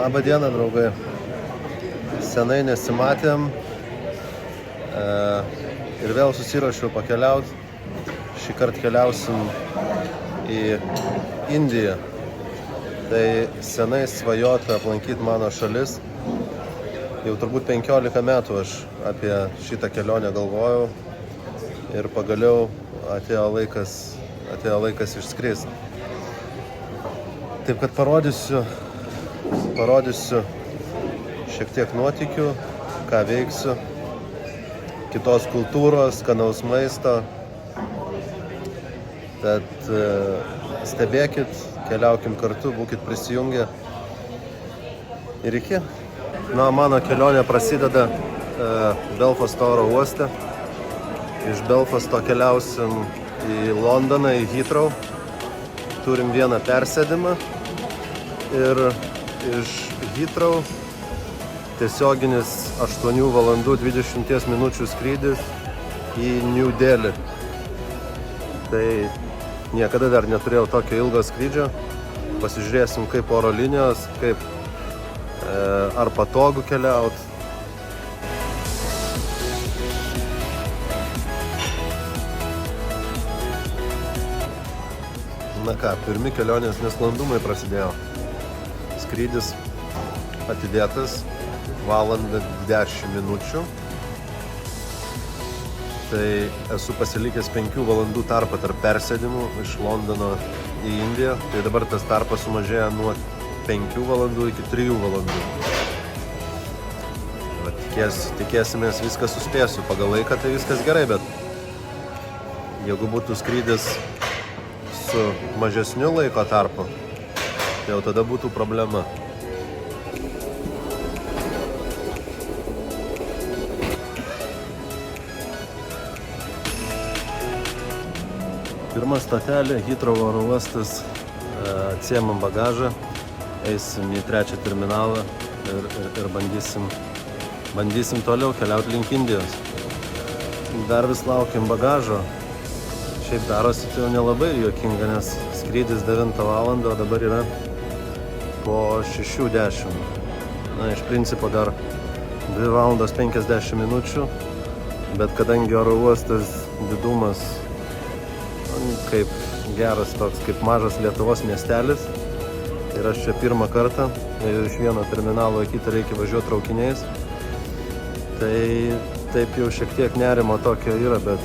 Labą dieną, draugai. Senai nesimatėm ir vėl susiruošiau pakeliauti. Šį kartą keliausim į Indiją. Tai senai svajota aplankyti mano šalis. Jau turbūt 15 metų aš apie šitą kelionę galvojau ir pagaliau atėjo laikas išskristi. Taip kad parodysiu šiek tiek nuotykių, ką veiksiu, kitos kultūros, skanaus maisto. Tad stebėkit, keliaukim kartu, būkit prisijungę ir iki. Mano kelionė prasideda Belfasto oro uoste. Iš Belfasto keliausim į Londoną, į Heathrow. Turim vieną persėdimą ir iš Heathrow tiesioginis 8 valandų 20 minučių skrydis į New Delhi. Tai niekada dar neturėjau tokio ilgo skrydžio. Pasižiūrėsim, kaip oro linijos, ar patogu keliauti. Na ką, pirmi kelionės nesklandumai prasidėjo. Skrydis atidėtas 1:10 minučių. Tai esu pasilikęs 5 valandų tarpą tarp persėdimų iš Londono į Indiją. Tai dabar tas tarpas sumažėjo nuo 5 valandų iki 3 valandų. Tikėsimės viską suspėsiu. Pagal laiką tai viskas gerai, bet jeigu būtų skrydis su mažesniu laiko tarpu, tai jau tada būtų problema. Pirma stotelė, Heathrow oro uostas, atsiėmam bagažą, eisim į 3 terminalą ir bandysim toliau keliauti link Indijos. Dar vis laukiam bagažo. Šiaip darosi tai jau nelabai juokinga, nes skrydis 9 valandą, o dabar yra po 6:10. Iš principo dar 2 valandos 50 minučių, bet kadangi oro uostas didumas kaip geras toks, kaip mažas Lietuvos miestelis, ir aš čia pirmą kartą, iš vieno terminalo į kitą reikia važiuoti traukiniais, tai taip jau šiek tiek nerimo tokio yra, bet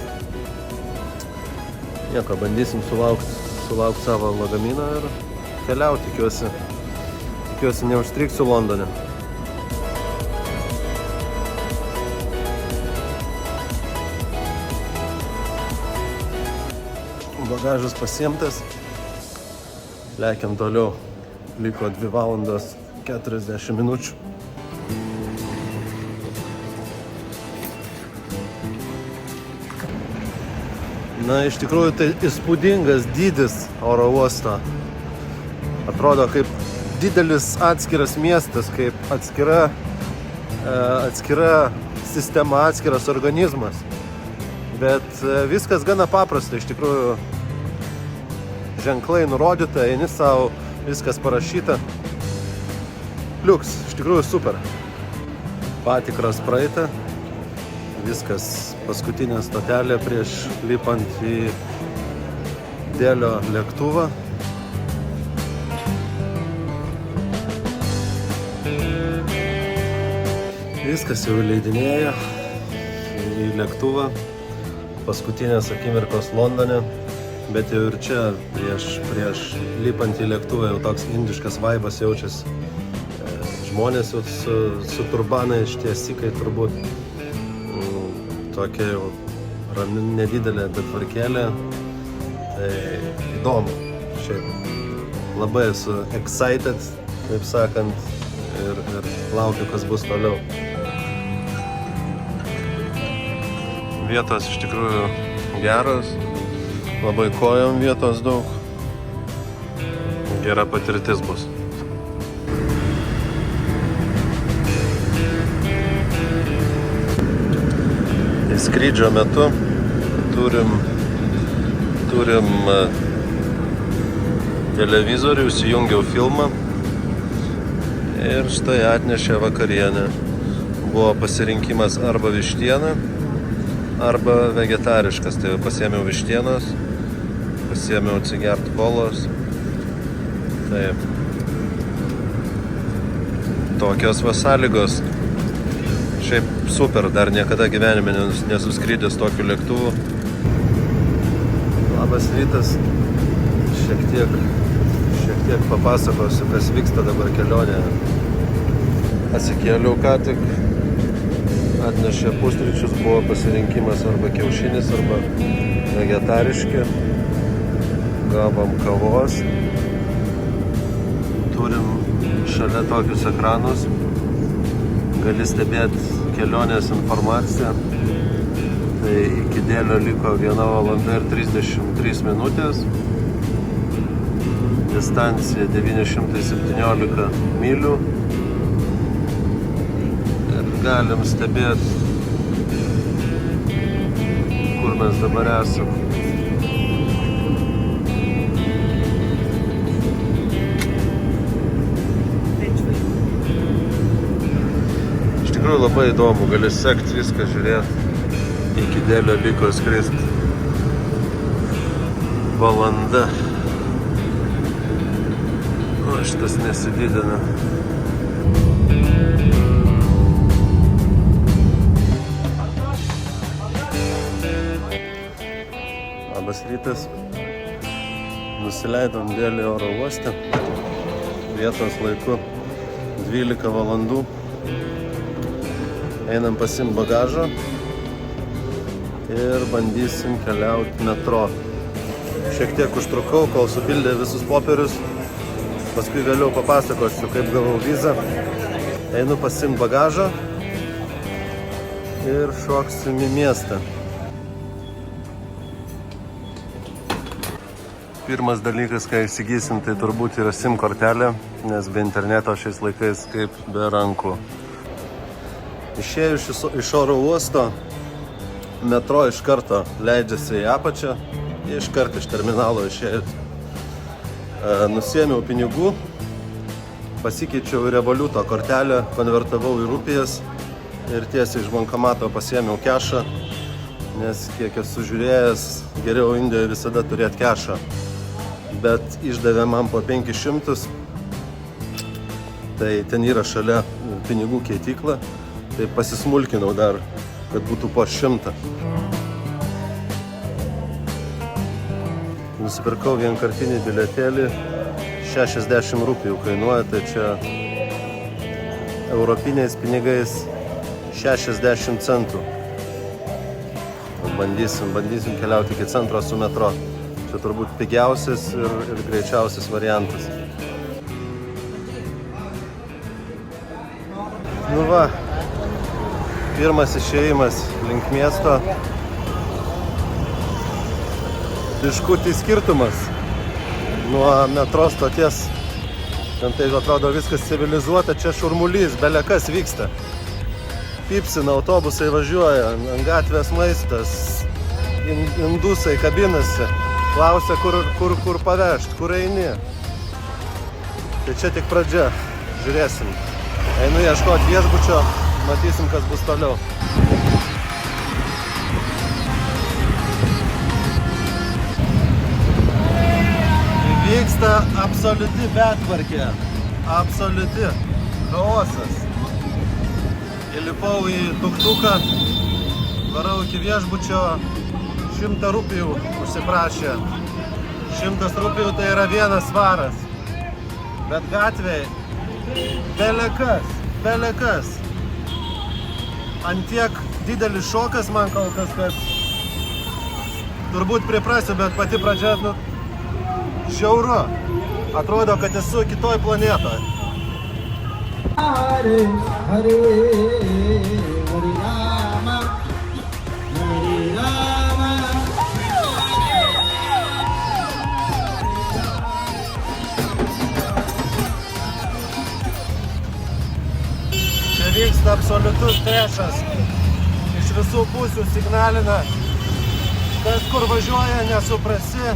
nieko, bandysim sulaukt savo lagaminą ir keliauti, tikiuosi neužstrigsiu Londone. Bagažas pasiimtas, lekiam toliau, liko 2 valandos 40 minučių. Iš tikrųjų tai įspūdingas dydis oro uosto. Atrodo kaip didelis atskiras miestas, kaip atskira sistema, atskiras organizmas. Bet viskas gana paprasta, iš tikrųjų ženklai nurodyta, eini savo, viskas parašyta. Liuks, iš tikrųjų super. Patikros praeita, viskas, paskutinė stotelė prieš lipant į Delio lėktuvą. Viskas jau įleidinėjo į lėktuvą. Paskutinės akimirkos Londone, bet jau ir čia prieš lipant į lėktuvą jau toks indiškas vaibas jaučiasi. Žmonės jau su turbanais, šitie sikai turbūt. Tokia jau nedidelė betvarkėlė. Tai įdomu. Šiaip labai esu excited, taip sakant, ir laukiu, kas bus toliau. Vietos iš tikrųjų geros, labai kojom vietos daug, gera patirtis bus. Skrydžio metu turim televizorių, įsijungiau filmą Ir štai atnešė vakarienę. Buvo pasirinkimas arba vištiena, arba vegetariškas. Tai pasiėmiau vištienos, pasiėmiau atsigert kolos. Taip. Tokios sąlygos. Šiaip super, dar niekada gyvenime nesuskrydęs tokiu lėktuvu. Labas rytas. Šiek tiek papasakosiu, kas vyksta dabar kelionėje. Atsikėliau ką tik. Atnešė pusryčius, buvo pasirinkimas arba kiaušinis, arba vegetariški. Gavom kavos. Turim šalia tokius ekranus. Gali stebėti kelionės informaciją. Tai iki Dėlio liko 1 valanda ir 33 minutės. Distancija 917 mylių. Ir galim stebėti, kur mes dabar esam. Iš tikrųjų labai įdomu, gali sekti viską, žiūrėti. Iki Dėlio liko skristi valanda. O šitas nesididina. Labas rytas. Nusileidom Dėlio oro uoste. Vietos laiku 12 valandų. Einam pasiimt bagažo ir bandysim keliauti metro. Šiek tiek užtrukau, kol supildė visus popierius. Paskui vėliau papasakosiu, kaip gavau vizą. Einu pasiimt bagažą ir šoksim į miestą. Pirmas dalykas, ką įsigysim, tai turbūt yra SIM kortelė, nes be interneto šiais laikais kaip be rankų. Išėjus iš oro uosto, metro iš karto leidžiasi į apačią, iškart iš terminalo išėjus. Nusiėmiau pinigų, pasikeičiau į Revoluto kortelę, konvertavau į rupijas ir tiesiai iš bankomato pasiėmiau kešą, nes kiek esu žiūrėjęs, geriau Indijoje visada turėti kešą. Bet išdavė man po 500, tai ten yra šalia pinigų keitykla, tai pasismulkinau dar, kad būtų po 100. Nusipirkau vienkartinį bilietėlį, 60 rupijų kainuoja, tai čia europiniais pinigais 60 centų. Bandysim keliauti iki centro su metro. Čia turbūt pigiausias ir greičiausias variantas. Nu va, pirmas išėjimas link miesto. Biškutį skirtumas nuo metro stoties. Ten tai atrodo viskas civilizuota, čia šurmulys, belekas vyksta. Pipsina, autobusai važiuoja, ant gatvės maistas, indusai kabinasi, klausia, kur pavežt, kur eini. Tai čia tik pradžia, žiūrėsim. Einu ieškoti viešbučio, matysim, kas bus toliau. Vyksta absoliuti betvarkė, absoliuti chaosas. Įlipau į tuktuką, varau iki viešbučio, 100 rupijų užsiprašė. 100 rupijų tai yra 1 svaras. Bet gatvėje belekas. Antiek didelis šokas man kol kas, kad turbūt priprasiu, bet pati pradžia, žiauru. Atrodo, kad esu kitoj planetoje. Hare Hare Hare Rama Hare Rama. Čia vyksta absoliutus trešas. Iš visų pusių signalina. Kas kur važiuoja, nesuprasi.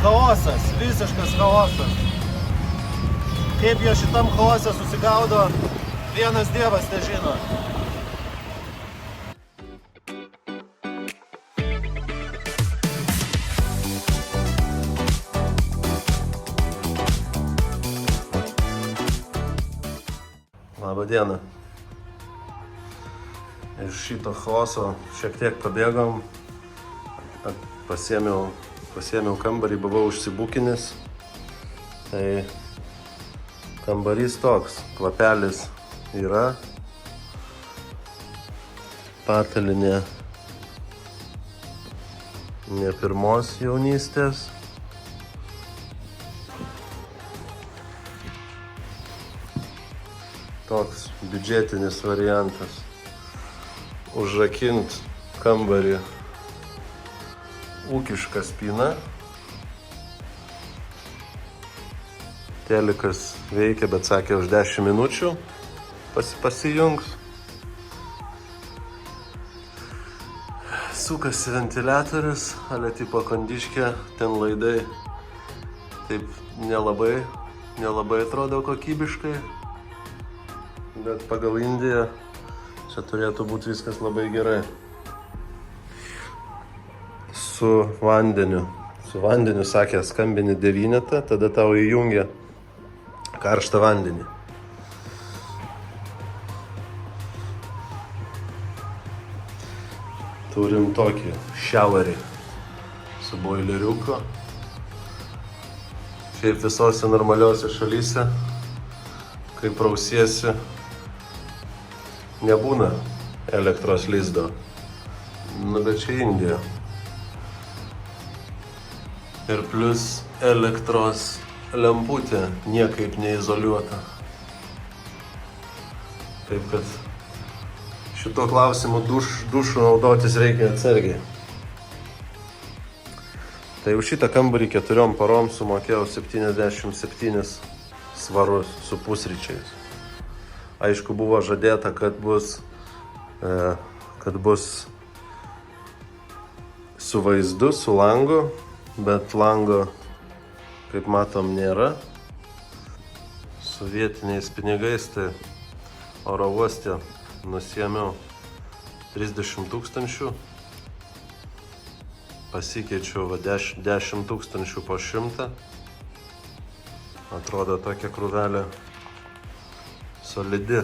Chaosas, visiškas chaosas. Kaip jie šitam chaose susigaudo, vienas dievas nežino. Labą dieną. Iš šito chaoso šiek tiek pabėgom. Pasiėmiau kambarį, buvau užsibukinis. Tai kambarys toks, kvapelis yra. Patalynė ne pirmos jaunystės. Toks biudžetinis variantas. Užrakint kambarį ūkišką spyną. Telikas veikia, bet sakė už 10 minučių pasijungs. Sukasi ventiliatorius, ale tipo kondiškė, ten laidai taip nelabai atrodo kokybiškai. Bet pagal Indiją čia turėtų būti viskas labai gerai. Su vandeniu, sakė, skambini 9, tada tau įjungia karštą vandenį. Turim tokį showerį su boileriuku. Šiaip visose normaliose šalyse, kai prausiesi, nebūna elektros lizdo. Bet čia Indija. Ir plus elektros lemputė niekaip neizoliuota. Taip kad šituo klausimu dušų naudotis reikia atsargiai. Tai už šitą kambarį 4 parom sumokėjau 77 svarus su pusryčiais. Aišku, buvo žadėta, kad bus su vaizdu, su langu, bet lango, kaip matom, nėra. Su vietiniais pinigais tai oro uoste nusiėmiau 30 000. Pasikeičiau 10 000 po 100. Atrodo tokia krūvelė solidi.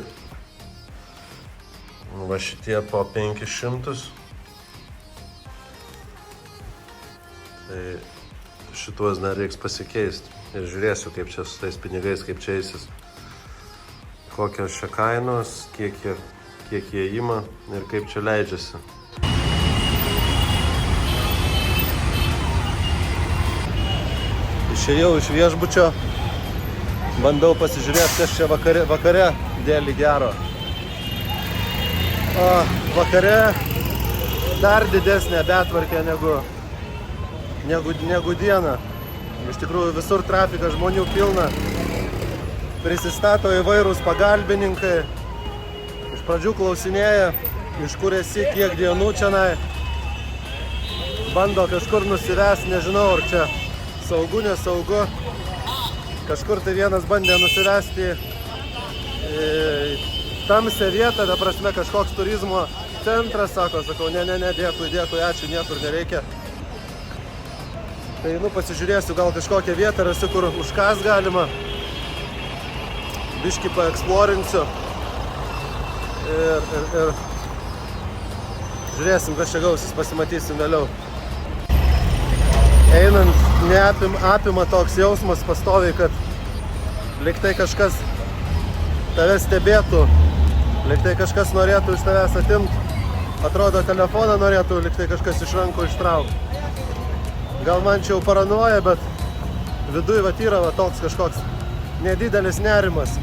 Va šitie po 500. Tai šituos dar reiks pasikeisti. Ir žiūrėsiu, kaip čia su tais pinigais, kaip čia eisis. Kokios čia kainos, kiek jie ima ir kaip čia leidžiasi. Išėjau iš viešbučio. Bandau pasižiūrėti, kas čia vakare dėlį gero. Vakare dar didesnė betvarkė negu dieną. Iš tikrųjų visur trafikas, žmonių pilna. Prisistato įvairūs pagalbininkai. Iš pradžių klausinėja, iš kur esi, kiek dienų čionai. Bando kažkur nusivesti, nežinau, ar čia saugu, nesaugu. Kažkur tai vienas bandė nusivesti tamsią vietą, ta prasme kažkoks turizmo centras, sakau, ne, dėkui, ačiū, niekur nereikia. Tai, pasižiūrėsiu, gal kažkokią vietą rasiu, kur užkas galima. Biškį paeksplorinsiu. Ir žiūrėsim, kas čia gausis, pasimatysim vėliau. Einant, apima toks jausmas pastoviai, kad liktai kažkas tave stebėtų, liktai kažkas norėtų iš tavęs atimt. Atrodo, telefoną norėtų liktai kažkas iš rankų ištraukti. Gal man čia jau paranoja, bet viduj yra toks kažkoks nedidelis nerimas.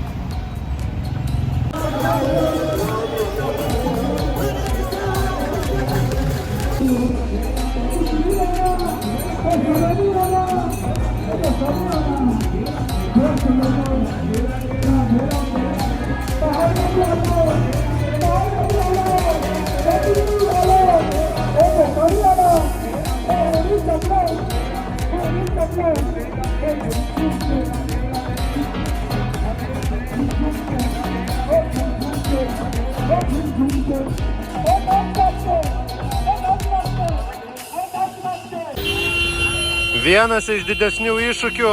Vienas iš didesnių iššūkių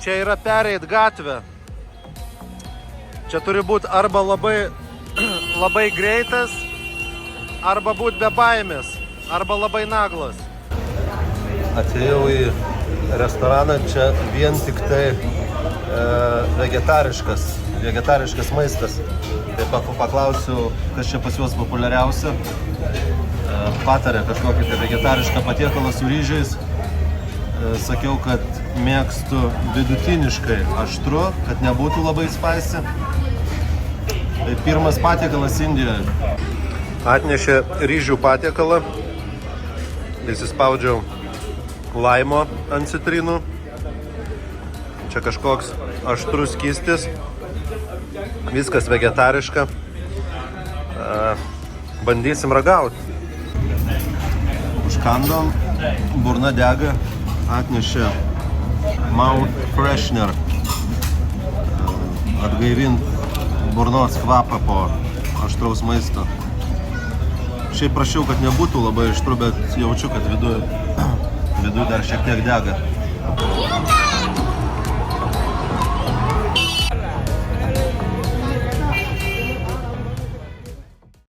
čia yra pereit gatvę. Čia turi būti arba labai greitas, arba būti be baimės, arba labai naglas. Atėjau į restoraną, čia vien tik tai vegetariškas maistas. Tai paklausiu, kas čia pas juos populiariausia. Patarė kažkokį tai vegetarišką patiekalą su ryžiais. Sakiau, kad mėgstu vidutiniškai aštru, kad nebūtų labai spicy. Tai pirmas patiekalas Indijoje. Atnešė ryžių patiekalą. Įsispaudžiau laimo ant citrinų. Čia kažkoks aštrus skystis. Viskas vegetariška. Bandysim ragauti. Užkandom, burna dega. Atnešė mouth freshener, atgaivint burnos kvapą po aštraus maisto. Šiaip prašiau, kad nebūtų labai aštru, bet jaučiu, kad viduj dar šiek tiek dega.